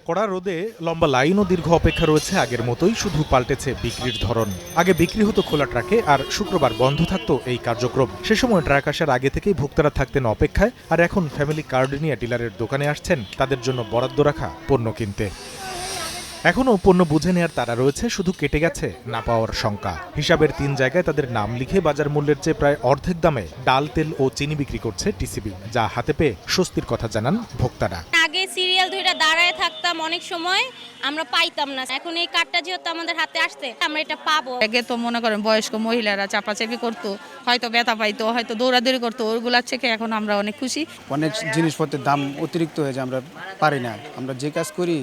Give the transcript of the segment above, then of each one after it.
কড়া রোদে লম্বা লাইন ও দীর্ঘ অপেক্ষা রয়েছে আগের মতোই, শুধু পাল্টেছে বিক্রির ধরন। আগে বিক্রি হতো খোলা ট্রাকে, আর শুক্রবার বন্ধ থাকতো এই কার্যক্রম। সে সময় ট্রাক আসার আগে থেকেই ভোক্তারা থাকতেন অপেক্ষায়, আর এখন ফ্যামিলি কার্ড নিয়ে ডিলারের দোকানে আসছেন তাদের জন্য বরাদ্দ রাখা পণ্য কিনতে। এখনও পণ্য বুঝে নেয়ার তারা রয়েছে, শুধু কেটে গেছে না পাওয়ার শঙ্কা। হিসাবের 3 জায়গায় তাদের নাম লিখে বাজার মূল্যের চেয়ে প্রায় অর্ধেক দামে ডাল, তেল ও চিনি বিক্রি করছে টিসিবি, যা হাতে পেয়ে স্বস্তির কথা জানান ভোক্তারা। আগে সিরিয়াল ধরে দাঁড়ায় থাকতাম, অনেক সময় আমরা পাইতাম না। এখন এই কার্ডটা যেহেতু আমাদের হাতে আসছে, আমরা এটা পাবো। আগে তো মনে করেন বয়স্ক মহিলারা চাপাচাপি করতো, হয়তো ব্যথা পাইতো, হয়তো দৌড়াদৌড়ি করতো, ওগুলার থেকে এখন আমরা অনেক খুশি। অনেক জিনিসপত্রের দাম অতিরিক্ত হয়েছে, আমরা পারি না, আমরা যে কাজ করি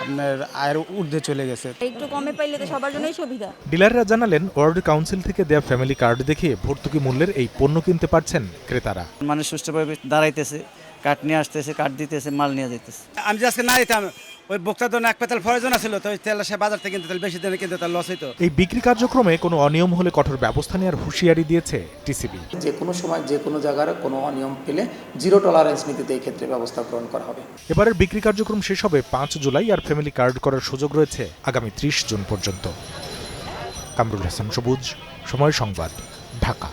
আপনার আয়ের ঊর্ধ্বে চলে গেছে। একটু কমে পাইলে তো সবার জন্যই সুবিধা। ডিলাররা জানালেন, ওয়ার্ড কাউন্সিল থেকে দেয়া ফ্যামিলি কার্ড দেখে ভর্তুকি মূল্যের এই পণ্য কিনতে পারছেন ক্রেতারা। মানুষ সুষ্ঠুভাবে দাঁড়াইতেছে, কাঠ নিয়ে আসতেছে, কাঠ দিতেছে, মাল নিয়ে যেতেছে। আমি যে আজকে না দিতাম, ওই বক্তার জন্য 1 পেতাল প্রয়োজন ছিল, তো ওই তেল সে বাজার থেকে কিনতে, তেল বেশি দিনে কিনতে তার লস হইতো। এই বিক্রি কার্যক্রমে কোনো অনিয়ম হলে কঠোর ব্যবস্থা নেওয়ার হুঁশিয়ারি দিয়েছে টিসিবি। যে কোনো সময় যে কোনো জায়গার কোনো অনিয়ম পেলে জিরো টলারেন্স নীতিতে এই ক্ষেত্রে ব্যবস্থা গ্রহণ করা হবে। এবারের বিক্রি কার্যক্রম শেষ হবে 5 জুলাই, আর ফ্যামিলি কার্ড করার সুযোগ রয়েছে আগামী 30 জুন পর্যন্ত। কামরুল হাসান সবুজ, সময় সংবাদ, ঢাকা।